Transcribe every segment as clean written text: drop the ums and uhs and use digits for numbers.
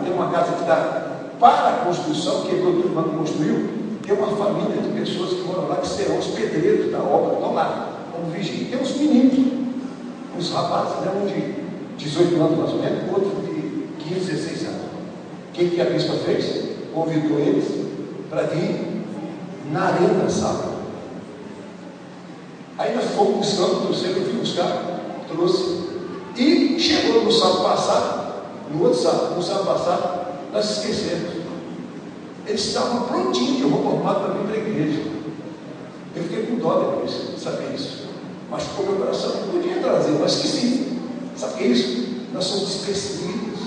Tem uma casa que está para a construção, que todo mundo construiu. Tem uma família de pessoas que moram lá, que serão os pedreiros da obra, estão lá, como vigia. Tem uns meninos, uns rapazes, né, um de 18 anos mais ou menos, outro de 15, 16 anos. O que a bispa fez? Convidou eles para vir na arena sábado. Aí nós fomos buscando, trouxeram, eu fui buscar, trouxe. E chegou no sábado passado, no outro sábado, no sábado passado, nós esquecemos. Eles estavam prontinhos, eu vou formar para vir para a igreja. Eu fiquei com dó depois de saber isso. Mas com o meu coração não podia trazer, mas esqueci. Sabe o que é isso? Nós somos despercebidos.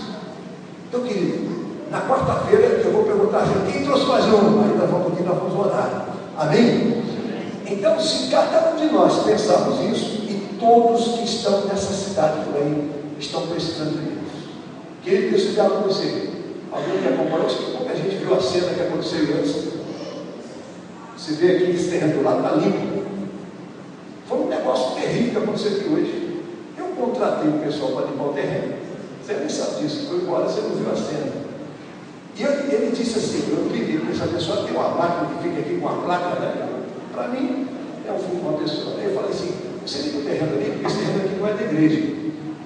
Então, querido, na quarta-feira eu vou perguntar a gente, quem trouxe mais um? Aí nós vamos orar. Amém? Então, se cada um de nós pensarmos isso, e todos que estão nessa cidade por aí estão precisando de Deus. Querido, Deus seja com você. Alguém que acompanhou, como a gente viu a cena que aconteceu antes. Você vê aqui esse terreno do lado, está limpo. Foi um negócio terrível que aconteceu aqui hoje. Eu contratei o pessoal para limpar o terreno. Você nem sabe disso, foi embora, você não viu a cena. E ele disse assim, eu pedi para essa pessoa, tem uma máquina que fica aqui com uma placa, né? Para mim, é um fundo uma pessoa. Aí eu falei assim, você liga o terreno ali, porque esse terreno aqui não é da igreja.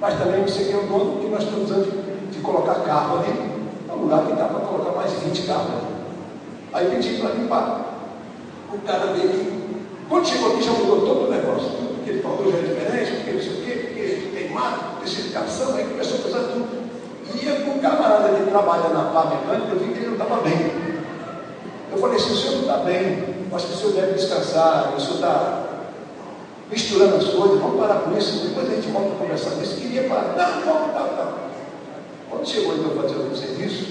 Mas também você que é o dono, que nós estamos precisando de colocar carro ali. É um lugar que dá para colocar mais de 20 carros. Aí pedi para limpar. O cara veio aqui. Quando chegou aqui já mudou todo o negócio. Porque ele falou já é diferente, porque não sei o quê, porque tem mato, especificação, aí começou a fazer tudo. E ia com um camarada que trabalha na pá mecânica, eu vi que ele não estava bem. Eu falei assim, o senhor não está bem, acho que o senhor deve descansar, o senhor está misturando as coisas, vamos parar com isso, depois a gente volta a conversar disso. Queria parar. Não. Quando chegou então a fazer o serviço,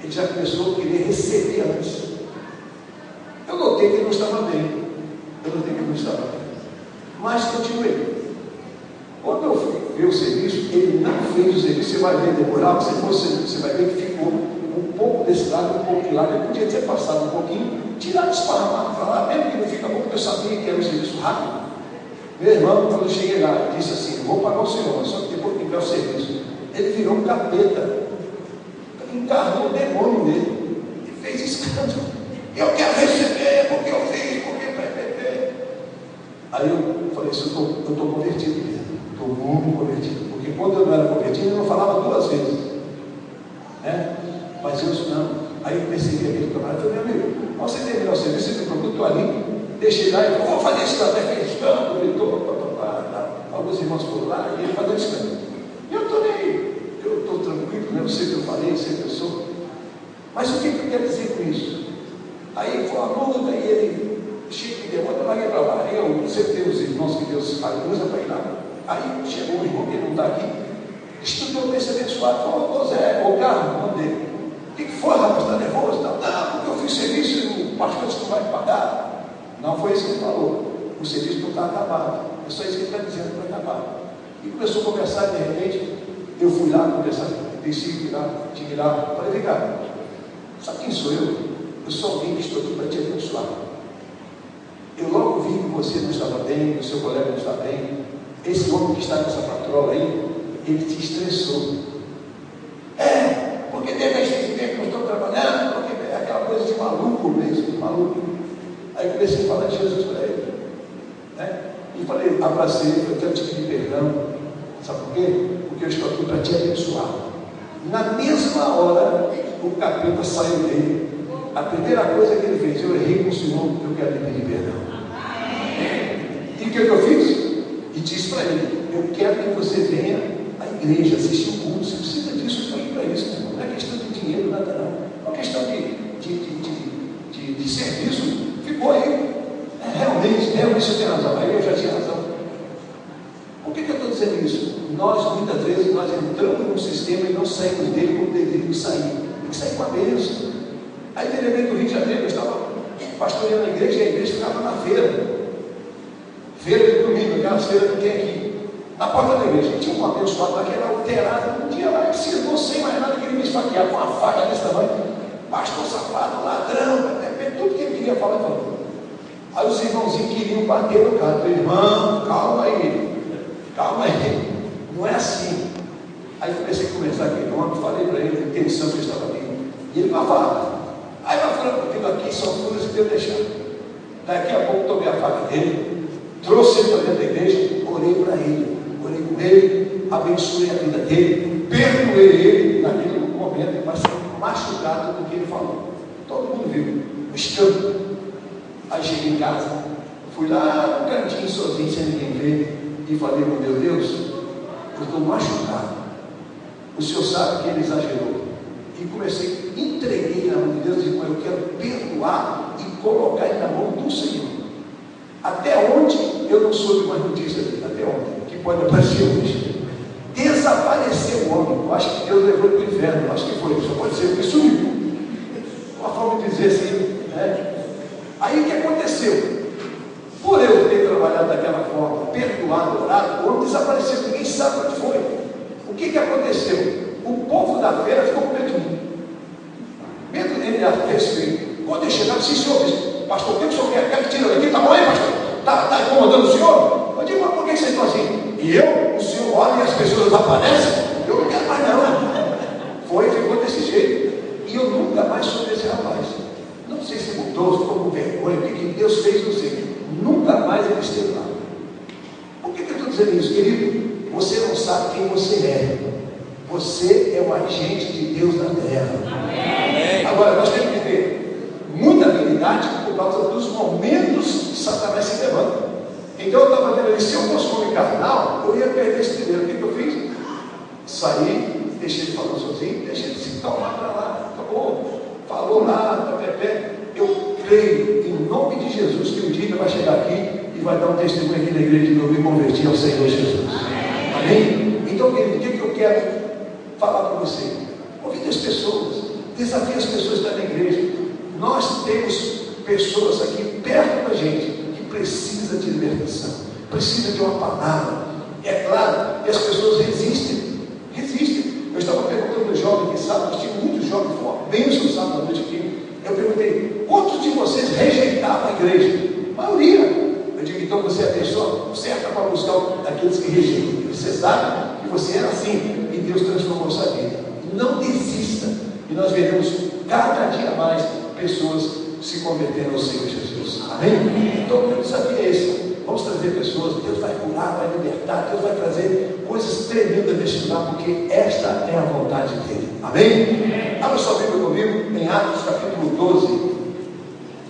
ele já começou a querer receber antes. Eu notei que ele não estava bem. Mas continuei. Quando eu fui ver o serviço, ele não fez o serviço. Você vai ver demorar, você vai ver que ficou um pouco desse lado, um pouco de lado. Ele podia ter passado um pouquinho, tirado esparramado para lá, mesmo que não fica bom, porque eu sabia que era um serviço rápido. Meu irmão, quando eu cheguei lá, ele disse assim, vou pagar o senhor, só que depois que tiver o serviço. Ele virou um capeta, encarnou o demônio nele e fez escândalo. Eu quero receber, porque eu fiz, porque Aí eu falei assim, eu estou convertido mesmo, estou muito convertido, porque quando eu não era convertido, eu não falava duas vezes, né? Mas eu não. Aí eu percebi aquele camarada, eu falei, meu amigo, você terminou o serviço, você me procurou ali, deixei lá e falei, vou fazer isso, até fez escândalo, gritou, alguns irmãos por lá, e ele fazendo escândalo. E eu estou nem aí, eu estou tranquilo, né? Eu sei o que eu falei, sei o que eu sou. Mas o que eu quero dizer com isso? Aí foi uma luta, e ele, cheio de demônio, eu larguei para lá. Aí eu sempre tenho os irmãos que Deus usa para ir lá. Aí chegou um irmão que não está aqui, estudou esse abençoado, falou, Zé, o carro, mandei. O que foi, rapaz? Está nervoso? Não, porque eu fiz serviço e o pastor disse que não vai pagar. Não foi isso que ele falou. O serviço não está acabado. É só isso que ele está dizendo, não está acabado. E começou a conversar, e de repente, eu fui lá conversar, desci lá, tive lá, falei, vem cá, sabe quem sou eu? Eu sou alguém que estou aqui para te abençoar. Eu logo vi que você não estava bem, que o seu colega não está bem. Esse homem que está nessa patrola aí, ele te estressou. Porque teve esse tempo que eu estou trabalhando, porque é aquela coisa de maluco mesmo, de maluco. Aí comecei a falar de Jesus para ele, né? E falei, abracei, eu quero te pedir perdão. Sabe por quê? Porque eu estou aqui para te abençoar. Na mesma hora, o capeta saiu dele. A primeira coisa que ele fez, eu errei com o Senhor, eu quero lhe pedir perdão. E o que eu fiz? E disse para ele, eu quero que você venha à igreja, assistir o culto. Você precisa disso, eu estou aqui para isso. Não é questão de dinheiro, nada não. É uma questão de serviço. Ficou aí. Realmente você tem razão. Aí eu já tinha razão. Por que eu estou dizendo isso? Nós, muitas vezes, nós entramos num sistema e não saímos dele como deveríamos sair. Tem que sair com a bênção. Aí, de repente, no Rio de Janeiro, eu estava pastoreando a igreja, e a igreja ficava na feira. Feira de domingo, aquelas feiras que tem aqui. Na porta da igreja, tinha um abençoado lá que era alterado. Um dia lá, ele se irmão sem mais nada, queria me esfaquear com uma faca desse tamanho. Pastor safado, ladrão, tudo que ele queria falar, ele falou. Aí os irmãozinhos queriam bater no cara. Eu falei, irmão, calma aí. Não é assim. Aí comecei a conversar com aquele homem, falei para ele a intenção que eu estava ali. E ele vai falar. Aí vai falando comigo aqui, são furas e Deus deixar. Daqui a pouco tomei a faca dele, trouxe ele para dentro da igreja, orei para ele, orei com ele, abençoei a vida dele, perdoei ele naquele momento, mas foi machucado do que ele falou. Todo mundo viu, o escândalo. Aí cheguei em casa, fui lá no cantinho sozinho, sem ninguém ver, e falei, meu Deus, eu estou machucado. O Senhor sabe que ele exagerou. E comecei, entreguei na mão de Deus e disse, eu quero perdoar e colocar ele na mão do Senhor. Até onde eu não soube mais notícias dele, até onde, que pode aparecer hoje. Desapareceu o homem. Eu acho que Deus levou ele para o inferno, eu acho que foi, só pode ser, porque sumiu. Uma forma de dizer assim, né? Aí o que aconteceu? Por eu ter trabalhado daquela forma, perdoado, orado, o homem desapareceu, ninguém sabe onde foi. O que aconteceu? O povo da feira ficou com medo de mim. Medo dele a respeito. Quando eu chegava, disse, senhor, pastor, o que o senhor quer que tira daqui? Está bom aí, pastor? Está incomodando o senhor? Eu digo, mas por que vocês estão assim? E eu, o senhor olha e as pessoas aparecem? Eu não quero mais não. Ficou desse jeito. E eu nunca mais soube esse rapaz. Não sei se mudou, se ficou com vergonha, o que Deus fez, não sei. Nunca mais ele esteve lá. Por que eu estou dizendo isso, querido? Você não sabe quem você é. Você é um agente de Deus na terra. Amém. Agora, nós temos que ter muita habilidade por causa dos momentos que Satanás se levanta. Então eu estava vendo ali, se eu fosse homem carnal, eu ia perder esse dinheiro. O que eu fiz? Saí, deixei ele falando sozinho, deixei ele se calmar para lá, acabou. Falou lá, Pepe. Eu creio em nome de Jesus que um dia ele vai chegar aqui e vai dar um testemunho aqui na igreja de novo e convertir ao Senhor Jesus. Amém? Então, querido, o que eu quero falar para você? Convide as pessoas, desafie as pessoas que estão na igreja. Nós temos pessoas aqui perto da gente que precisa de libertação, precisa de uma palavra. É claro que as pessoas resistem. Eu estava perguntando aos jovens que sábado, tinha muitos jovens, foi uma bênção sábado à noite aqui. Eu perguntei, quantos de vocês rejeitavam a igreja? A maioria. Eu digo, então você é a pessoa certa para buscar aqueles que rejeitam. Você sabe que você era assim e Deus transformou sua vida. Não desista. E nós veremos cada dia mais pessoas se convertendo ao Senhor Jesus. Amém? Então o desafio é esse. Vamos trazer pessoas, Deus vai curar, vai libertar, Deus vai trazer coisas tremendas neste lugar, porque esta é a vontade dele. Amém? Abra sua Bíblia comigo em Atos capítulo 12.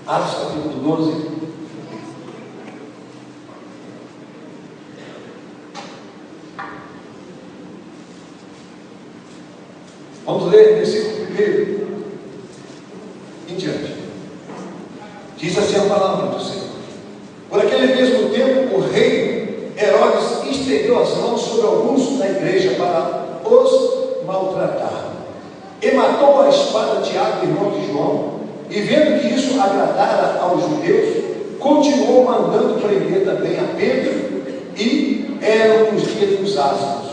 Atos capítulo 12. Vamos ler versículo 1 em diante. Diz assim a palavra do Senhor. Por aquele mesmo tempo, o rei Herodes estendeu as mãos sobre alguns da igreja para os maltratar. E matou a espada Tiago, irmão de João, e vendo que isso agradara aos judeus, continuou mandando prender também a Pedro, e eram os dias dos asnos.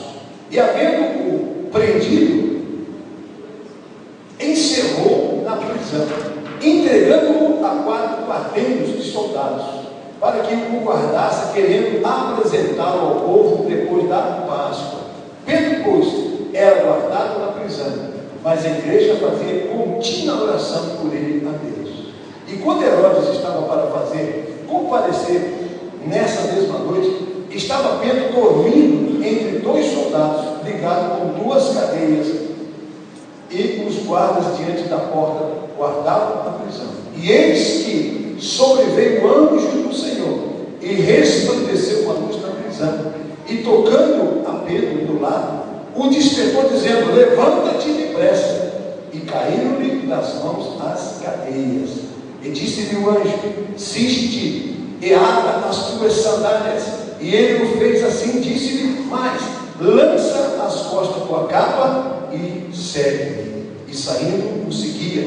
E havendo-o prendido, encerrou na prisão, entregando-o a 4 quarteiros de soldados, para que o guardasse, querendo apresentá-lo ao povo depois da Páscoa. Pedro, pois, era guardado na prisão, mas a igreja fazia contínua oração por ele a Deus. E quando Herodes estava para fazer comparecer nessa mesma noite, estava Pedro dormindo entre 2 soldados, ligado com 2 cadeias, e os guardas diante da porta guardavam a prisão. E eis que sobreveio o anjo do Senhor e resplandeceu uma luz na prisão, e tocando a Pedro do lado, o despertou dizendo: levanta-te depressa. E caíram-lhe das mãos as cadeias. E disse-lhe o anjo: cinge-te e ata as tuas sandálias. E ele o fez assim. Disse-lhe mais: lança as costas da tua capa e segue-me. E saindo o seguia,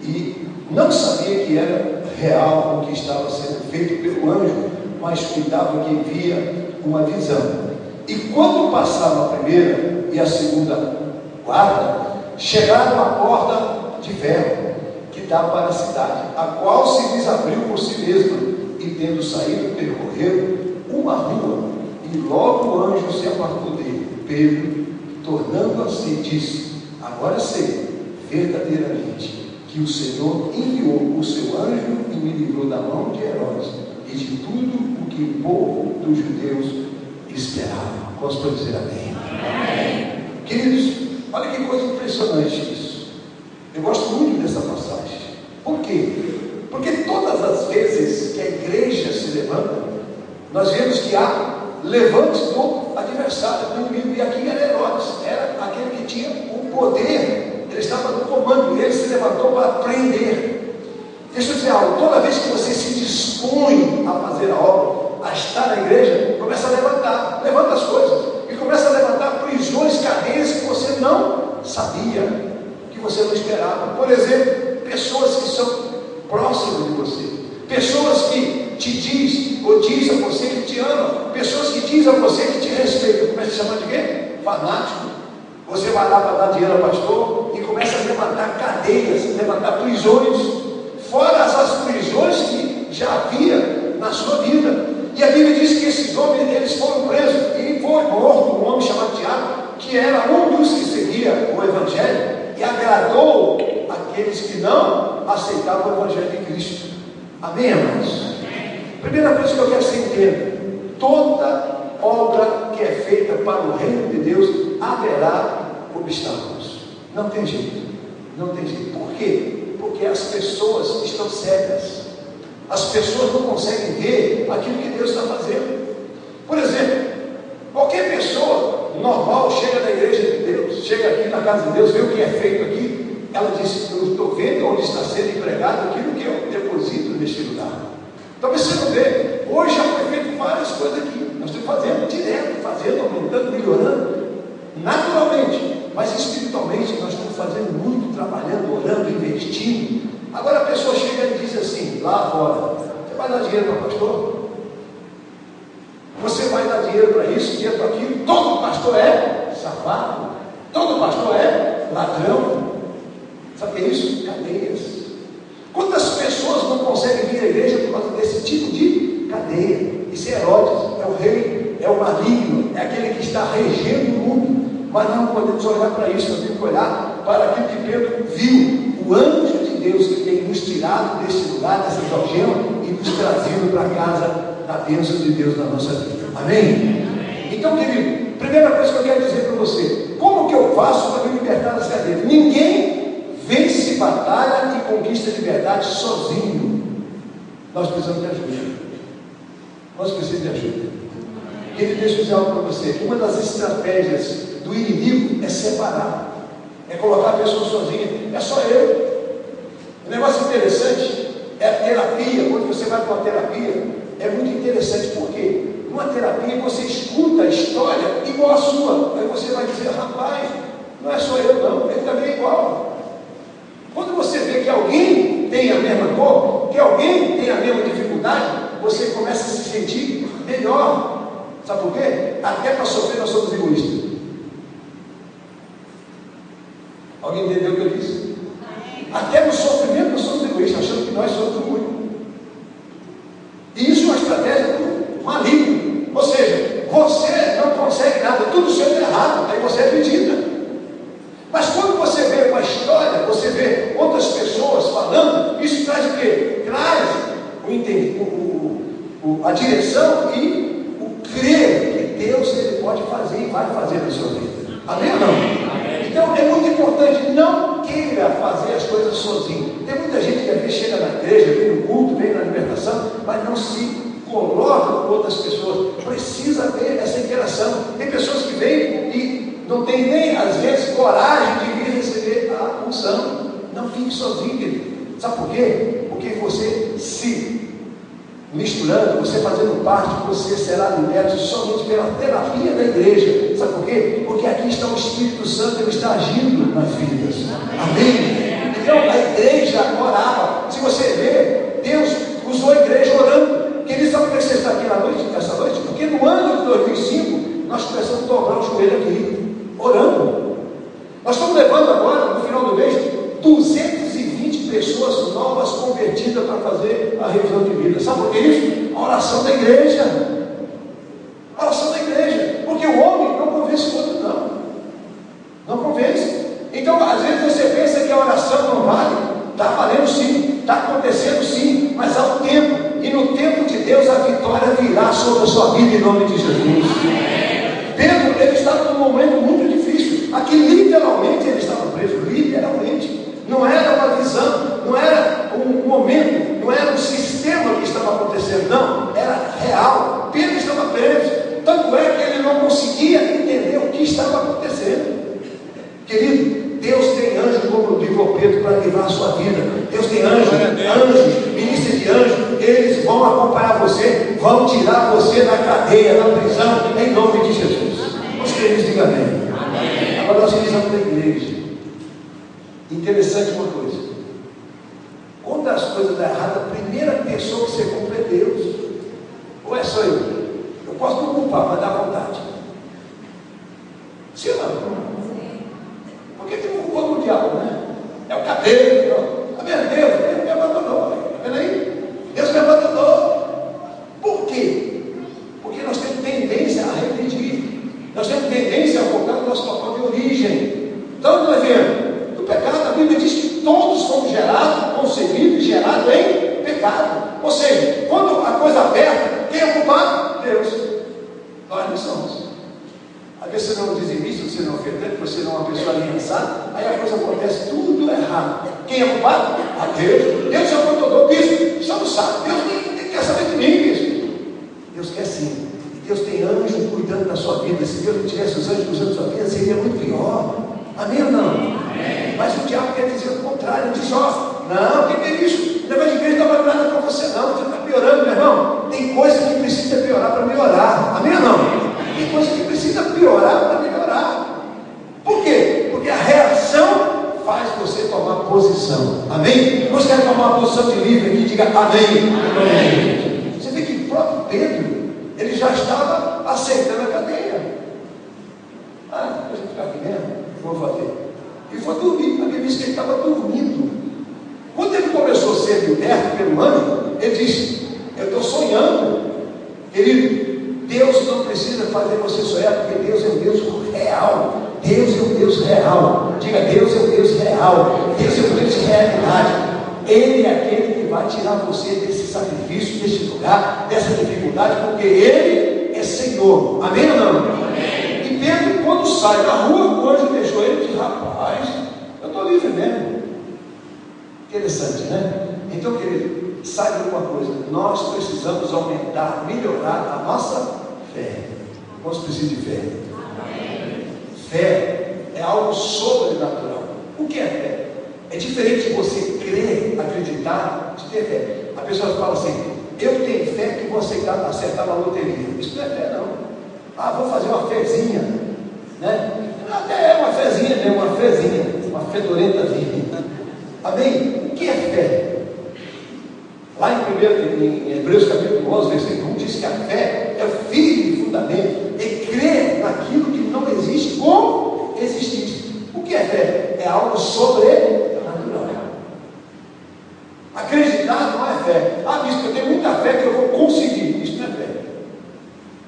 e não sabia que era real o que estava sendo feito pelo anjo, mas cuidava que via uma visão. E quando passaram a primeira e a segunda guarda, chegaram à porta de ferro que dá para a cidade, a qual se lhes abriu por si mesma, e tendo saído, percorreram uma rua, e logo o anjo se apartou dele. Pedro tornando assim, disse: agora sei verdadeiramente que o Senhor enviou o seu anjo e me livrou da mão de Herodes e de tudo o que o povo dos judeus esperava. Posso dizer amém? Amém. Queridos, olha que coisa impressionante isso. Eu gosto muito dessa passagem. Por quê? Porque todas as vezes que a igreja se levanta, nós vemos que há levantes do adversário, do inimigo. E aqui era Herodes, era aquele que tinha o poder, ele estava no comando, ele se levantou para prender. Deixa eu dizer algo: toda vez que você se dispõe a fazer a obra, a estar na igreja, começa a levantar, levanta as coisas, e começa a levantar prisões, cadeias que você não sabia, que você não esperava. Por exemplo, pessoas que são próximas de você, pessoas que te diz ou diz a você que te ama, pessoas que diz a você que te respeita. Começa a chamar de quê? Fanático. Você vai lá para dar dinheiro ao pastor e começa a levantar cadeias, levantar prisões, fora as prisões que já havia na sua vida. E a Bíblia diz que esses homens, eles foram presos e foi morto um homem chamado Tiago, que era um dos que seguia o Evangelho e agradou aqueles que não aceitavam o Evangelho de Cristo. Amém, irmãos? Primeira coisa que eu quero que você entenda: toda obra que é feita para o reino de Deus haverá obstáculos. Não tem jeito. Não tem jeito. Por quê? Porque as pessoas estão cegas. As pessoas não conseguem ver aquilo que Deus está fazendo. Por exemplo, qualquer pessoa normal chega na igreja de Deus, chega aqui na casa de Deus, vê o que é feito aqui, ela diz: eu estou vendo onde está sendo empregado aquilo que eu deposito neste lugar. Talvez você não vê. Hoje já foi feito várias coisas aqui. Nós estamos fazendo direto, aumentando, melhorando, naturalmente, mas espiritualmente nós estamos fazendo muito, trabalhando, orando, investindo. Agora a pessoa chega e diz assim, lá fora: você vai dar dinheiro para o pastor? Você vai dar dinheiro para isso, dinheiro para aquilo? Todo pastor é safado, todo pastor é ladrão. Sabe o que é isso? Cadeias. Quantas pessoas não conseguem vir à igreja por causa desse tipo de cadeia? Isso é Herodes, é o rei, é o maligno, é aquele que está regendo o mundo. Mas não podemos olhar para isso, nós temos que olhar para aquilo que Pedro viu: o anjo de Deus que tem nos tirado desse lugar, dessa algema, e nos trazido para casa da bênção de Deus na nossa vida. Amém? Então, querido, primeira coisa que eu quero dizer para você: como que eu faço para me libertar das cadeias? Ninguém vence batalha e conquista liberdade sozinho. Nós precisamos de ajuda. Nós precisamos de ajuda. Querido, deixa eu dizer algo para você: uma das estratégias do inimigo é separar, é colocar a pessoa sozinha. É só eu. O negócio interessante é a terapia. Quando você vai para uma terapia, é muito interessante, porque numa terapia você escuta a história igual a sua. Aí você vai dizer: rapaz, não é só eu não, ele também é igual. Quando você vê que alguém tem a mesma dor, que alguém tem a mesma dificuldade, você começa a se sentir melhor. Sabe por quê? Até para sofrer nós somos egoístas. Alguém entendeu o que eu disse? Até no sofrimento nós somos egoístas, achando que nós somos o único. E isso é uma estratégia maligna. Ou seja, você não consegue nada, tudo seu é errado, aí você acredita. Mas quando você vê uma história, você vê outras pessoas falando, isso traz o quê? Traz a direção e o crer que Deus ele pode fazer e vai fazer na sua vida. Amém ou não? Amém. Então é muito importante: não queira fazer as coisas sozinho. Tem muita gente que às vezes chega na igreja, vem no culto, vem na libertação, mas não se coloca com outras pessoas. Precisa ter essa interação. Tem pessoas que vêm e não tem nem às vezes coragem de vir receber a unção. Não fique sozinho, querido. Sabe por quê? Porque você se misturando, você fazendo parte, você será liberto somente pela terapia da igreja. Sabe por quê? Porque aqui está o Espírito Santo, ele está agindo nas vidas. Amém? Então a igreja orava. Se você vê, Deus usou a igreja orando. Querido, sabe por que você está aqui essa noite? Porque no ano de 2005 nós começamos a dobrar o joelho aqui, orando. Nós estamos levando agora, no final do mês, 220 pessoas novas convertidas para fazer a revisão de vida. Sabe por que isso? A oração da igreja. A oração da igreja. Porque o homem não convence o outro, não. sobre a sua vida em nome de Jesus. Pedro, ele estava num momento muito difícil. Aqui literalmente ele estava preso, literalmente. Não era uma visão, não era um momento, não era um sistema que estava acontecendo, não, era real. Pedro estava preso. Tanto é que ele não conseguia entender o que estava acontecendo. Querido, Deus tem anjo, como digo ao Pedro, para livrar a sua vida. Deus tem anjos, ministros de anjos, eles vão acompanhar você, vão tirar você da cadeia, da prisão, em nome de Jesus. Os crentes digam amém. Agora nós precisamos da igreja. Interessante uma coisa: quando as coisas dão errado, a primeira pessoa que você culpa é Deus. Ou é só eu? Eu posso não culpar, mas dá vontade. Sim ou não? Por que não culpou o diabo, né? É o cadeiro, está vendo? Deus me abandonou. Está vendo aí? Deus me abandonou. Por quê? Porque nós temos tendência a regredir. Nós temos tendência a voltar no nosso local de origem. Então, nós vemos do pecado, a Bíblia diz que todos fomos gerados, concebidos e gerados em pecado. Ou seja, quando a coisa aperta, quem é o culpado? Deus. Nós não somos. Às vezes você não é um dizimista, você não é ofertante, você não é uma pessoa aliançada, aí a coisa acontece tudo errado. Quem é culpado? A Deus. Deus já abandonou isso. Só não sabe. Deus nem quer saber de mim isso. Deus quer sim. Deus tem anjos cuidando da sua vida. Se Deus não tivesse os anjos cuidando da sua vida, seria muito pior. Amém ou não? Amém. Mas o diabo quer dizer o contrário. Ele diz: ó, não, o que é isso? O negócio de igreja não vai nada para você, não. Você está piorando, meu irmão. Tem coisa que precisa piorar para melhorar. Amém ou não? Tem coisa que precisa piorar para melhorar. Por quê? Porque a reação faz você tomar posição. Amém? Você quer tomar uma posição de livre aqui? Diga amém. Amém. Você vê que o próprio Pedro, ele já estava aceitando a cadeia. Ah, deixa eu ficar aqui mesmo. Vou fazer. E foi dormir. A Bíblia diz que ele estava dormindo. Quando ele começou a ser liberto pelo anjo, ele disse: eu estou sonhando. Querido, Deus não precisa fazer você sonhar, porque Deus é um Deus real. Deus é um Deus real. Diga: Deus é um Deus real. Deus é um Deus de realidade. Ele é aquele que vai tirar você desse sacrifício, desse lugar, dessa dificuldade, porque Ele é Senhor. Amém ou não? Amém. E Pedro, quando sai da rua, o anjo deixou ele e diz: rapaz, eu estou livre mesmo. Interessante, né? Então, querido, saiba uma coisa: nós precisamos aumentar, melhorar a nossa fé. Nós precisamos de fé. Amém. Fé é algo sobrenatural. O que é fé? É diferente de você crer, acreditar, de ter fé. A pessoa fala assim: eu tenho fé que vou acertar na loteria. Isso não é fé, não. Ah, vou fazer uma fezinha, né? Até é uma fezinha mesmo, uma fedorentazinha. Amém? O que é fé? Lá em Hebreus capítulo 11, versículo 1, diz que a fé é o firme fundamento, é crer naquilo que não existe como existisse. O que é fé? É algo sobrenatural. Acreditar não é fé. Ah, bispo, eu tenho muita fé que eu vou conseguir. Isso não é fé.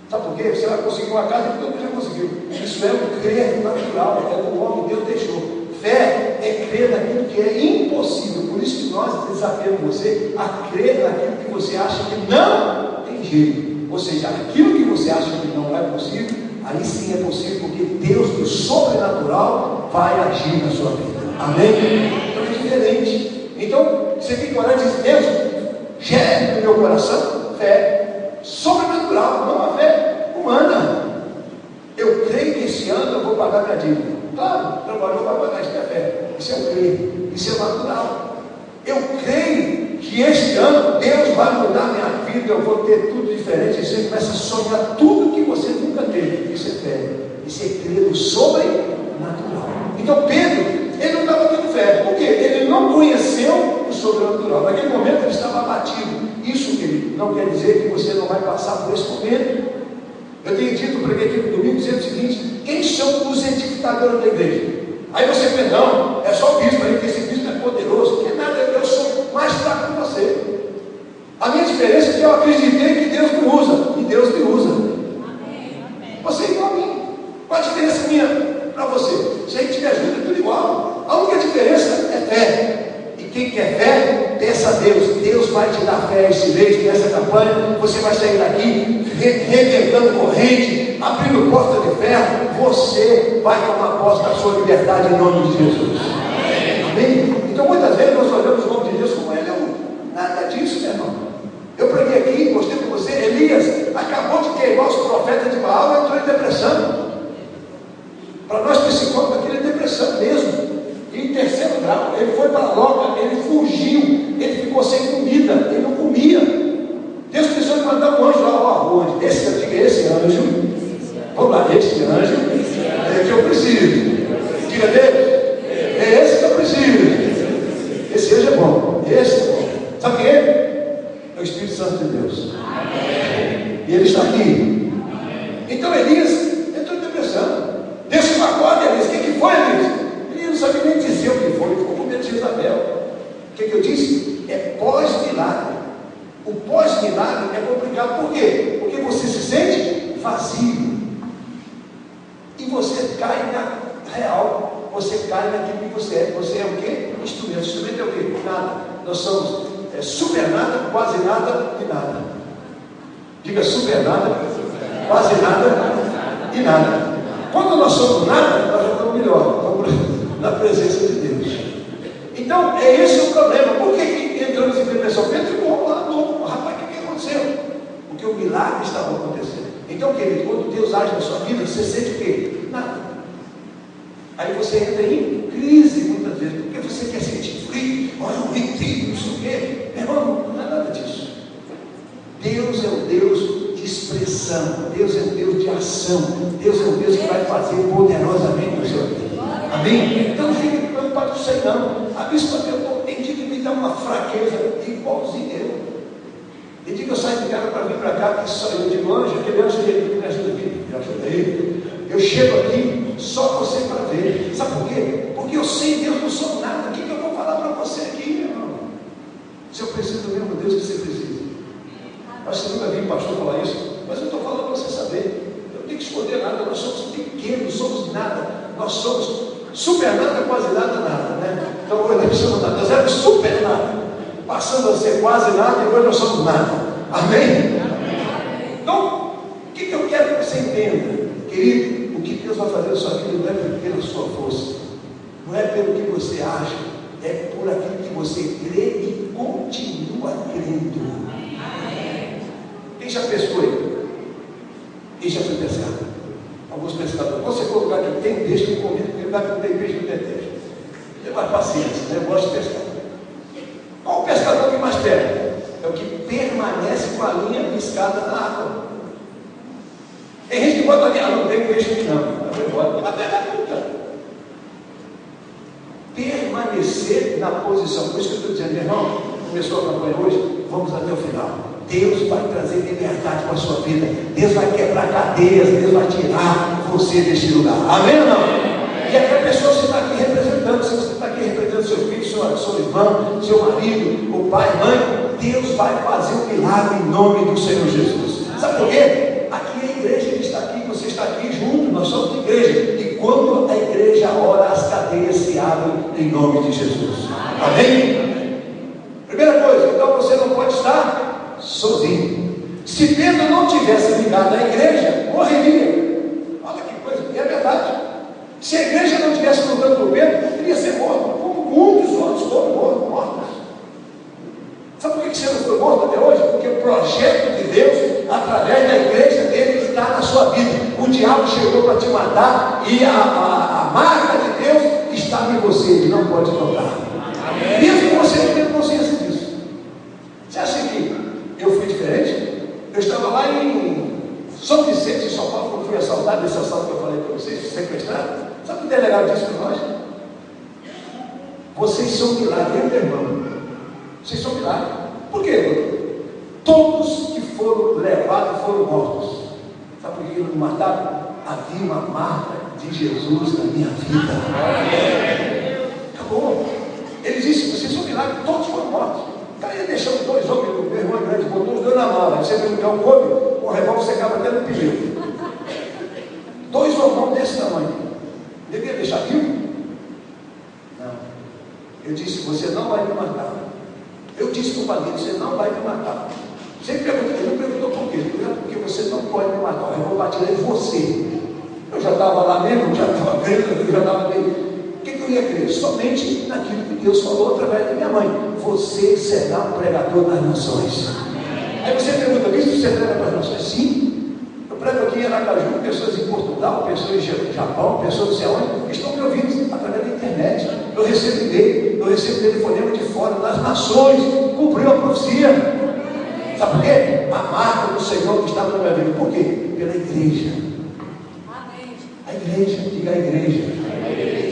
Sabe por quê? Você vai conseguir uma casa que todo mundo já conseguiu. Isso é o crer natural, é o homem que Deus deixou. Fé é crer naquilo que é impossível. Por isso que nós desafiamos você a crer naquilo que você acha que não tem jeito. Ou seja, aquilo que você acha que não é possível, aí sim é possível, porque Deus do sobrenatural vai agir na sua vida. Amém? Então é diferente. Então, você tem que orar e dizer: Deus, gere no meu coração fé sobrenatural, não a fé humana. Eu creio que esse ano eu vou pagar minha dívida. Claro, trabalhou para pagar, isso é fé. Isso é o crer, isso é natural. Eu creio que este ano Deus vai mudar minha vida, eu vou ter tudo diferente. E você começa a sonhar tudo que você nunca teve. Isso é fé, isso é crer no sobrenatural. Então Pedro, ele não estava tendo fé, porque ele não conheceu o sobrenatural. Naquele momento ele estava abatido. Isso, querido, não quer dizer que você não vai passar por esse momento. Eu tenho dito, preguei aqui no domingo, dizendo o seguinte: quem são os edificadores da igreja? Aí você pensa: não, é só o bispo aí, que esse bispo é poderoso. Que nada, eu sou mais fraco que você. A minha diferença é que eu acreditei que Deus me usa, e Deus me usa. Amém. Você é igual a mim. Qual a diferença minha para você? Se a gente te ajuda, é tudo igual. A única diferença é fé. E quem quer fé, peça a Deus. Deus vai te dar fé esse mês, nessa campanha. Você vai sair daqui reventando corrente, abrindo porta de ferro. Você vai tomar posse da sua liberdade em nome de Jesus. Amém? Então muitas vezes nós olhamos o nome de Deus como ele é nada disso, meu irmão. Eu preguei aqui, mostrei para você, Elias acabou de queimar os profetas de Baal e entrou em depressão. Para nós psicólogos, aquilo é depressão mesmo. E em terceiro grau, ele foi para a roca, ele fugiu, ele ficou sem comida, ele não comia. Deus precisou mandar um anjo lá, ó, esse anjo, vamos lá, esse anjo é que eu preciso. Diga Deus, é esse que eu preciso. Esse anjo é bom, esse é bom. Sabe quem é? É o Espírito Santo de Deus. Amém. E ele está aqui. Amém. Então Elias entrou em depressão. Deus se acorda, Elias. O que foi, Elias? Ele não sabia nem dizer o que foi, ele ficou com medo de Jezabel. O que eu disse? É pós-milagre. O pós-milagre é complicado. Por quê? Porque você se sente vazio. E você cai na real. Você cai naquilo que você é. Você é o quê? Instrumento. Instrumento é o quê? Nada. Nós somos super nada, quase nada e nada. Diga super nada, quase nada e nada. Quando nós somos nada, nós já estamos melhor, estamos na presença de Deus. Então, é esse o problema. Por que entramos em depressão? Pedro ficou lá louco. Rapaz, o que aconteceu? Porque o milagre estava acontecendo. Então, querido, quando Deus age na sua vida, você sente o quê? Nada. Aí você entra em crise muitas vezes, porque você quer sentir frio, olha o ritmo, não sei o quê. Meu irmão, não é nada disso. Deus é o Deus de expressão, Deus é o Deus de ação, Deus é o Deus que vai fazer poderosamente no seu vida. Amém? Então não fique preocupado com isso aí não. A bispa tem dia que me dá uma fraqueza igualzinho eu. Tem dia que eu saio de casa para vir para cá, que só eu digo, anjo, aquele anjo dele, me ajuda aqui, me ajuda aí. Eu chego aqui só você para ver. Sabe por quê? Porque eu sei Deus, não sou nada. O que eu vou falar para você aqui, meu irmão? Se eu preciso do mesmo Deus que você precisa. Mas você nunca viu o pastor falar isso? Mas eu estou falando para você saber. Eu não tenho que esconder nada. Nós somos pequenos, somos nada. Nós somos super nada, quase nada, nada, né? Então hoje nós somos nada. Nós éramos super nada, passando a ser quase nada, e hoje nós somos nada. Amém? Então, o que eu quero que você entenda, querido? O que Deus vai fazer na sua vida não é pela sua força, não é pelo que você acha, é por aquilo que você crê e continua crendo. Quem já pescou aí? Quem já foi pescar? Alguns pescadores. Você for lugar que tem peixe, eu convido, porque lugar que não tem peixe, não tem peixe. Tem mais paciência, né? Eu gosto de pescar. Qual o pescador que mais pega? É o que permanece com a linha piscada na água. Tem gente que bota ali, não tem peixe aqui não. Vai pegar tudo. Permanecer na posição. Por isso que eu estou dizendo, meu irmão, começou a campanha hoje, vamos até o final. Deus vai trazer liberdade para a sua vida. Deus vai quebrar cadeias. Deus vai tirar você deste lugar. Amém ou não? E até a pessoa você está aqui representando. Se você está aqui representando seu filho, seu irmão, seu marido, o pai, mãe, Deus vai fazer um milagre em nome do Senhor Jesus. Sabe por quê? Aqui é a igreja, ele está aqui, você está aqui junto, nós somos igreja. E quando a igreja ora, as cadeias se abrem em nome de Jesus. Amém? Primeira coisa, então você não pode estar sozinho. Se Pedro não tivesse ligado à igreja, morreria. Olha que coisa, e é verdade. Se a igreja não tivesse lutando por Pedro, ele ia ser morto, como muitos outros foram mortos. Sabe por que você não foi morto até hoje? Porque o projeto de Deus, através da igreja dele, está na sua vida. O diabo chegou para te matar e a marca de Deus está em você, ele não pode tocar. Mesmo que você não tenha consciência disso. Você acha que eu fui diferente? Eu estava lá em São Vicente, em São Paulo, quando fui assaltado, nesse assalto que eu falei para vocês, sequestrado. Sabe o que o delegado disse para nós? Vocês são milagre, meu irmão. Vocês são milagre. Por quê? Todos que foram levados foram mortos. Sabe por que eles não mataram? Havia uma marca de Jesus na minha vida. Acabou. Ele disse: vocês são milagre, todos foram mortos. Então ele deixou dois homens, meu irmão grande, botou os dois na mala. Você viu que é um come, o revólver você acaba até no pneu. Dois homens desse tamanho. Devia deixar vivo? Não. Eu disse: você não vai me matar. Eu disse para o padeiro, você não vai me matar. Você pergunta, ele não perguntou por quê? Porque você não pode me matar, eu vou bater em você. Eu já estava lá mesmo, eu já estava crendo, eu já estava bem. O que eu ia crer? Somente naquilo que Deus falou através da minha mãe. Você será um pregador das nações. Aí você pergunta, bispo, você prega para as nações? Sim. Eu prego aqui em Aracaju, pessoas em Portugal, pessoas em Japão, pessoas não sei aonde, estão me ouvindo através da internet. Eu recebo e-mail, eu recebo telefonema de fora das nações. Cumpriu a profecia. Sabe por quê? A marca do Senhor que está na minha vida. Por quê? Pela igreja. A igreja, diga a igreja.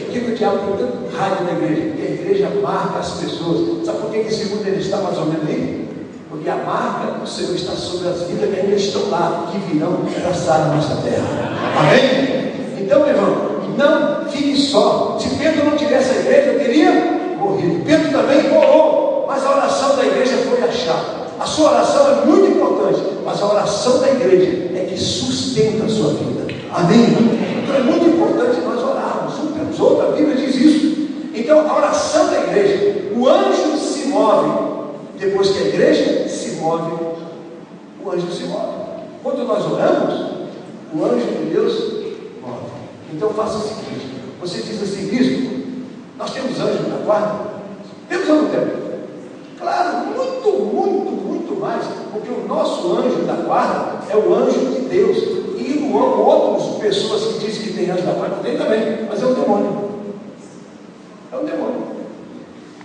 Por que o diabo tem tanto raio na igreja? Porque a igreja marca as pessoas. Sabe por que esse mundo ele está mais ou menos aí? Porque a marca do Senhor está sobre as vidas que ainda estão lá, que virão traçar a nossa terra. Amém? Então, meu irmão, não fique só. Se Pedro não tivesse a igreja, teria morrido. Pedro também orou, mas a oração da igreja foi a chave. A sua oração é muito importante, mas a oração da igreja é que sustenta a sua vida. Amém? Então é muito importante nós orarmos uns pelos outros, a Bíblia diz isso. Então a oração da igreja, o anjo se move, depois que a igreja se move, o anjo se move. Quando nós oramos, o anjo de Deus move. Então faça o seguinte, você diz assim, bispo, nós temos anjos na guarda? Temos ou não temos? Claro, muito mais, porque o nosso anjo da guarda é o anjo de Deus. E outras pessoas que dizem que tem anjo da guarda, tem também, mas é um demônio. É um demônio.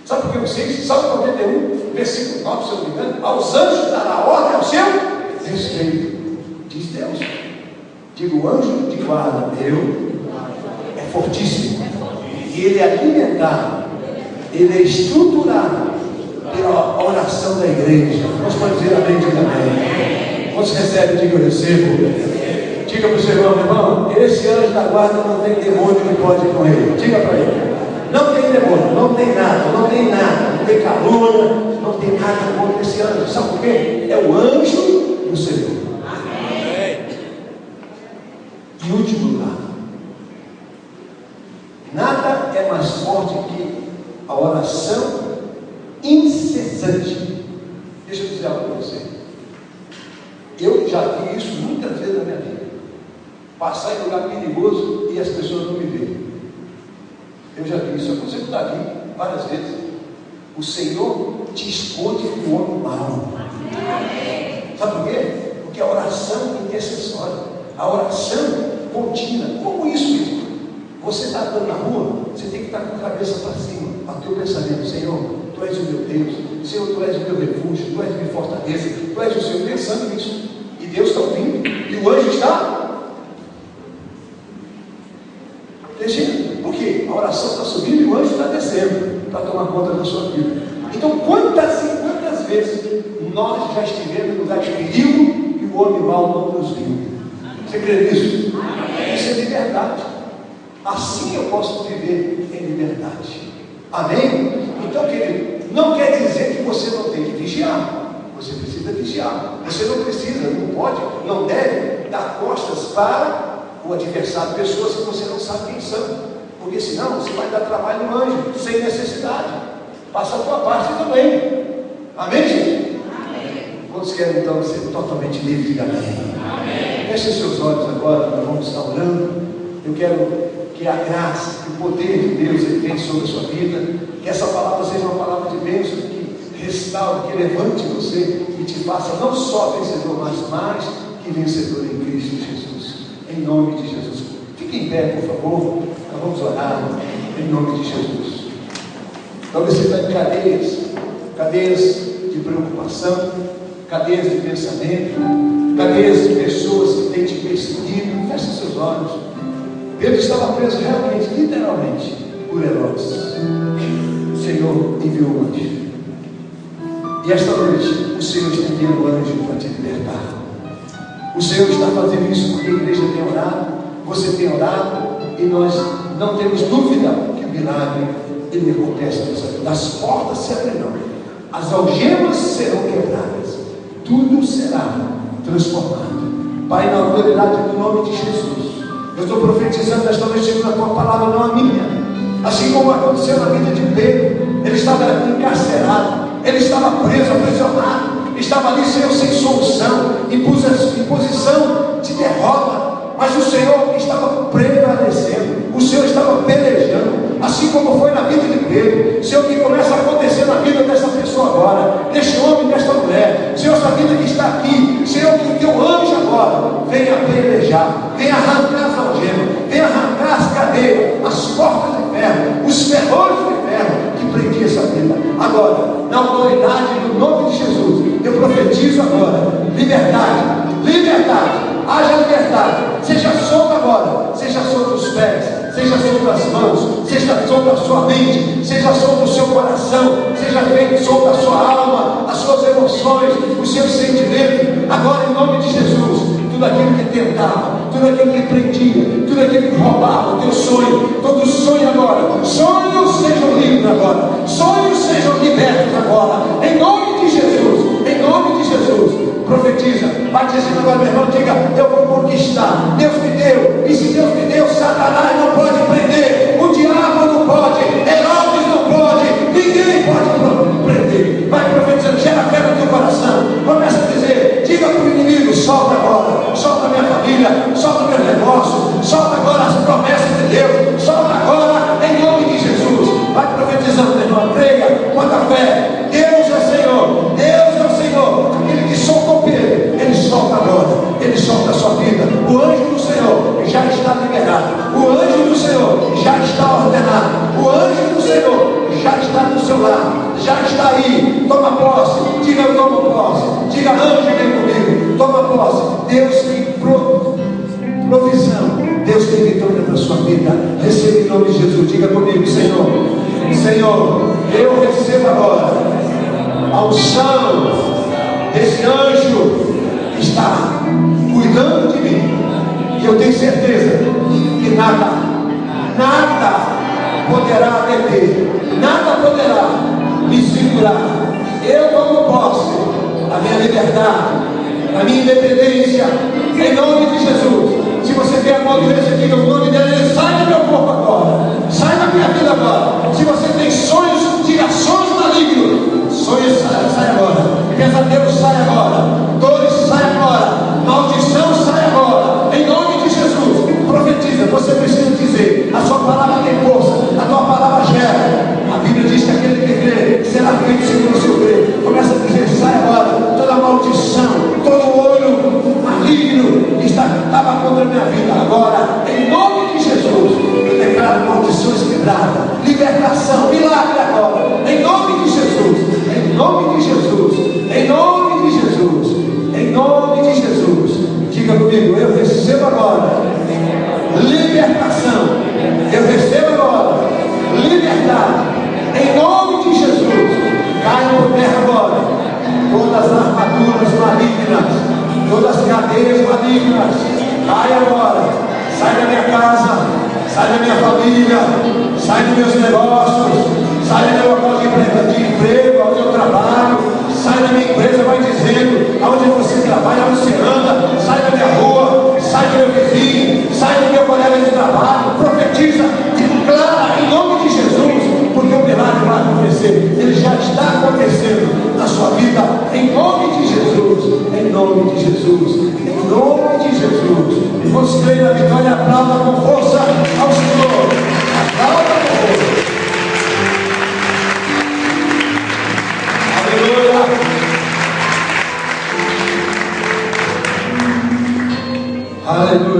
Sabe por que eu sei? Salmo 91, versículo 9, se eu não me engano, aos anjos dará ordem ao seu respeito. Diz Deus. Digo, o anjo de guarda meu é fortíssimo. E ele é alimentado, ele é estruturado pela oração da igreja. Nós podemos dizer amém, diga amém. Quando você recebe, diga eu recebo. Diga para o seu irmão, esse anjo da guarda não tem demônio que pode ir com ele. Diga para ele. Não tem demônio, não tem nada, não tem calúnia, não tem nada contra esse anjo. Sabe por quê? É o anjo do Senhor. Em último lugar, nada é mais forte que a oração incessante. Deixa eu dizer algo para você. Eu já vi isso muitas vezes na minha vida. Passar em lugar perigoso e as pessoas não me veem. Eu já vi isso. Aconteceu com Davi várias vezes. O Senhor te esconde do homem mau. Sabe por quê? Porque a oração intercessória, a oração contínua. Como isso, mesmo? Você está andando na rua, você tem que estar com a cabeça para cima, para o teu pensamento. Senhor, Tu és o meu Deus, Senhor, Tu és o meu refúgio, Tu és a minha fortaleza, Tu és o Senhor, pensando nisso. E Deus está ouvindo, e o anjo está descendo. Por quê? A oração está subindo e o anjo está descendo para tomar conta da sua vida. Então, quantas e quantas vezes nós já estivemos em lugar de perigo e o homem mau não nos viu? Você crê nisso? Isso é liberdade. Assim eu posso viver em liberdade. Amém? Então, querido, não quer dizer que você não tem que vigiar. Você precisa vigiar. Você não precisa, não pode, não deve dar costas para o adversário, pessoas que você não sabe quem são. Porque senão você vai dar trabalho no anjo, sem necessidade. Faça a tua parte também. Amém, gente? Amém. Quantos querem então ser totalmente livres de amém? Feche seus olhos agora, nós vamos estar orando. Eu quero que a graça, que o poder de Deus venha sobre a sua vida, que essa palavra seja uma palavra de bênção, que restaure, que levante você e te faça não só vencedor, mas mais que vencedor em Cristo Jesus. Em nome de Jesus. Fique em pé, por favor. Nós vamos orar em nome de Jesus. Talvez você está em cadeias de preocupação, cadeias de pensamento, cadeias de pessoas que têm te perseguido. Feche seus olhos. Pedro estava preso realmente, literalmente, por Herodes. O Senhor enviou o anjo. E esta noite, o Senhor está enviando o anjo para te libertar. O Senhor está fazendo isso porque a igreja tem orado, você tem orado, e nós não temos dúvida que o milagre, ele acontece na nossa vida. As portas se abrirão, as algemas serão quebradas, tudo será transformado. Pai, na autoridade do nome de Jesus, eu estou profetizando esta noite na tua palavra, não a minha. Assim como aconteceu na vida de Pedro, ele estava encarcerado, ele estava preso, aprisionado, estava ali, Senhor, sem solução, em posição de derrota. Mas o Senhor estava prevalecendo, o Senhor estava pelejando, assim como foi na vida de Pedro. Senhor, que começa a acontecer na vida dessa pessoa agora, deste homem, desta mulher. Senhor, essa vida que está aqui, Senhor, que o teu anjo agora venha pelejar, venha arrancar as algemas, venha arrancar as cadeias, as portas do inferno, os ferrolhos do inferno que prendiam essa vida. Agora, na autoridade do nome de Jesus, eu profetizo agora: liberdade, liberdade. Haja liberdade, seja solto agora, seja solto os pés, seja solto as mãos, seja solto a sua mente, seja solto o seu coração, seja solto a sua alma, as suas emoções, os seus sentimentos. Agora, em nome de Jesus, tudo aquilo que tentava, tudo aquilo que prendia, tudo aquilo que roubava o teu sonho, todo sonho agora, sonhos sejam livres agora, sonhos sejam libertos agora, em nome de Jesus, em nome de Jesus. Profetiza, vai dizendo agora, meu irmão, diga: eu vou conquistar, Deus me deu, e se Deus me deu, Satanás não pode prender, o diabo não pode, Herodes não pode, ninguém pode prender. Vai profetizando, gera fé no teu coração, começa a dizer, diga para o inimigo: solta agora, solta minha família, solta meu negócio, solta agora as promessas de Deus, solta agora, em nome de Jesus. Vai profetizando, meu irmão, creia, bota fé, Deus é Senhor, Deus é o Senhor. Aquele que soltou Pedro, ele solta agora, ele solta a sua vida. O anjo do Senhor já está liberado, o anjo do Senhor já está ordenado, o anjo do Senhor já está do seu lado, já está aí. Toma posse, diga: eu tomo posse, diga: anjo, vem comigo, toma posse. Deus tem provisão, Deus tem vitória na sua vida. Receba em nome de Jesus, diga comigo: Senhor, Senhor, eu recebo agora a unção desse anjo que está cuidando de mim, e eu tenho certeza que nada poderá deter, nada poderá me segurar. Eu tomo posse da minha liberdade, da minha independência, em nome de Jesus. Se você tem a mão direita aqui no nome dele, sai do meu corpo agora, sai da minha vida agora. Se você tem sonhos, diga: sonhos malignos, sonhos sai agora, pesadelo sai agora, dores sai agora, maldição sai agora, em nome de Jesus. Profetiza, você precisa dizer, a sua palavra tem força, a tua palavra gera. A Bíblia diz que aquele que crê será feito segundo o seu crer. Começa a dizer: sai agora toda maldição, todo olho maligno que estava contra a minha vida. Agora, em nome de Jesus, eu declaro maldições quebradas, libertação, milagre agora, em nome de Jesus, em nome de Jesus, em nome de Jesus, em nome de Jesus. Diga comigo: eu recebo agora libertação, eu recebo agora liberdade, em nome de Jesus. Caia por terra agora todas as armaduras malignas, todas as cadeias malignas. Caia agora, sai da minha casa, sai da minha família, sai dos meus negócios, sai do meu local de emprego, onde eu trabalho, sai da minha empresa, vai dizendo, aonde você trabalha, onde você anda, sai da minha rua, sai do meu vizinho, sai do meu colega de trabalho. Profetiza, declara em nome de Jesus, porque o milagre vai acontecer, ele já está acontecendo na sua vida, em nome de Jesus, em nome de Jesus, em nome de Jesus. Vamos crer na vitória, aplauda com força ao Senhor, aplauda com força. Aleluia. Aleluia.